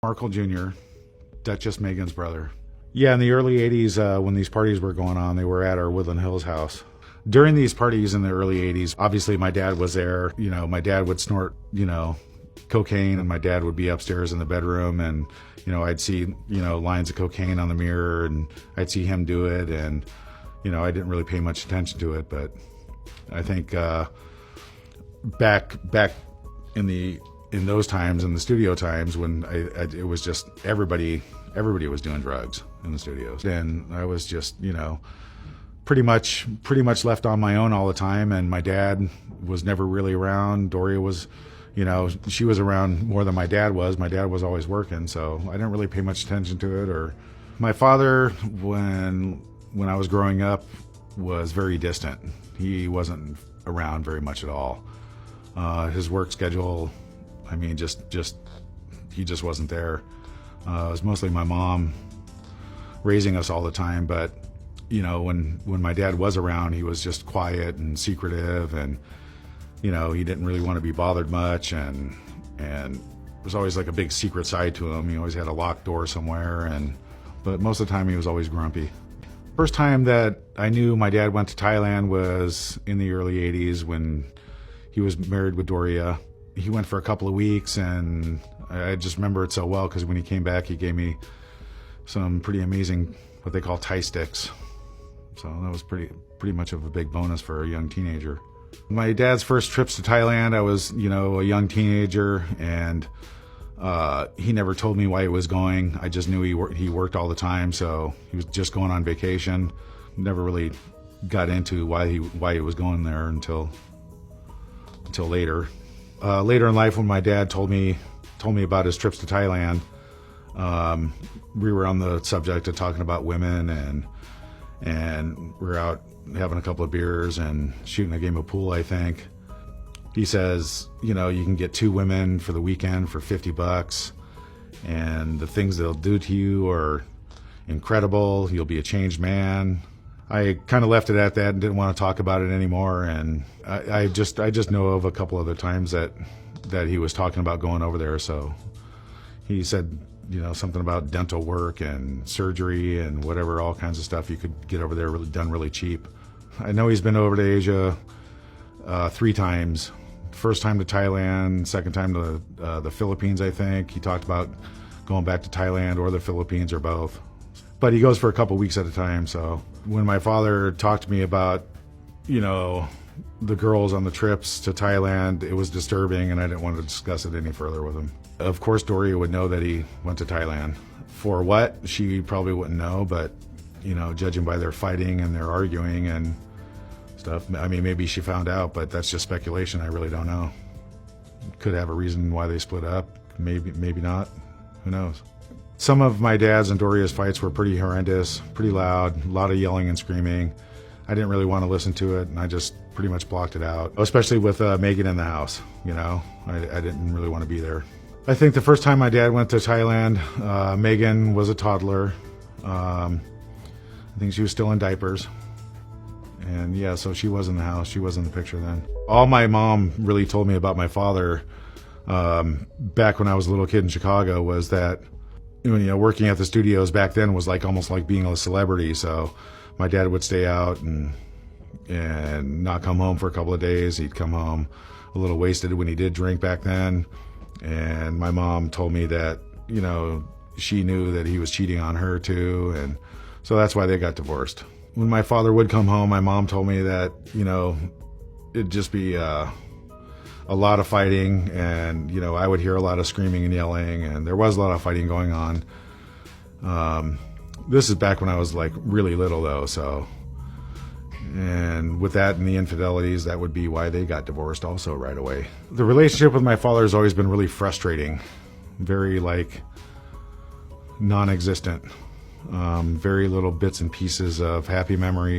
Markle Jr., Duchess Meghan's brother. Yeah, in the early 80s, when these parties were going on, they were at our Woodland Hills house. During these parties in the early 80s, obviously my dad was there. You know, my dad would snort, cocaine, and my dad would be upstairs in the bedroom, and, I'd see, lines of cocaine on the mirror, and I'd see him do it, and, I didn't really pay much attention to it, but I think back in those times, in the studio times, when it was just everybody was doing drugs in the studios, and I was just pretty much left on my own all the time, and my dad was never really around. Doria was, she was around more than my dad was. My dad was always working, so I didn't really pay much attention to it. Or my father, when I was growing up, was very distant. He wasn't around very much at all. His work schedule, he just wasn't there. It was mostly my mom raising us all the time, but when my dad was around, he was just quiet and secretive, and he didn't really want to be bothered much, and there was always like a big secret side to him. He always had a locked door somewhere, but most of the time he was always grumpy. First time that I knew my dad went to Thailand was in the early 80s when he was married with Doria. He went for a couple of weeks, and I just remember it so well because when he came back, he gave me some pretty amazing, what they call Thai sticks. So that was pretty much of a big bonus for a young teenager. My dad's first trips to Thailand, I was, a young teenager, and he never told me why he was going. I just knew he worked all the time, so he was just going on vacation. Never really got into why he was going there until later. Later in life, when my dad told me about his trips to Thailand, we were on the subject of talking about women, and we were out having a couple of beers and shooting a game of pool, I think. He says, you can get 2 women for the weekend for $50, and the things they'll do to you are incredible. You'll be a changed man. I kind of left it at that and didn't want to talk about it anymore. And I just know of a couple other times that he was talking about going over there. So he said, something about dental work and surgery and whatever, all kinds of stuff you could get over there done really cheap. I know he's been over to Asia 3 times. First time to Thailand, second time to the Philippines, I think. He talked about going back to Thailand or the Philippines or both. But he goes for a couple weeks at a time. So when my father talked to me about, the girls on the trips to Thailand, it was disturbing, and I didn't want to discuss it any further with him. Of course, Doria would know that he went to Thailand. For what? She probably wouldn't know, but, judging by their fighting and their arguing and stuff, maybe she found out, but that's just speculation. I really don't know. Could have a reason why they split up. Maybe not. Who knows? Some of my dad's and Doria's fights were pretty horrendous, pretty loud, a lot of yelling and screaming. I didn't really want to listen to it, and I just pretty much blocked it out, especially with Meghan in the house. I didn't really want to be there. I think the first time my dad went to Thailand, Meghan was a toddler. I think she was still in diapers. And yeah, so she was in the house. She was in the picture then. All my mom really told me about my father back when I was a little kid in Chicago was that, working at the studios back then was almost like being a celebrity. So my dad would stay out and not come home for a couple of days. He'd come home a little wasted when he did drink back then. And my mom told me that, she knew that he was cheating on her too. And so that's why they got divorced. When my father would come home, my mom told me that, it'd just be a lot of fighting, and, I would hear a lot of screaming and yelling, and there was a lot of fighting going on. This is back when I was really little though, so, and with that and the infidelities, that would be why they got divorced also right away. The relationship with my father has always been really frustrating, very non-existent. Very little bits and pieces of happy memories.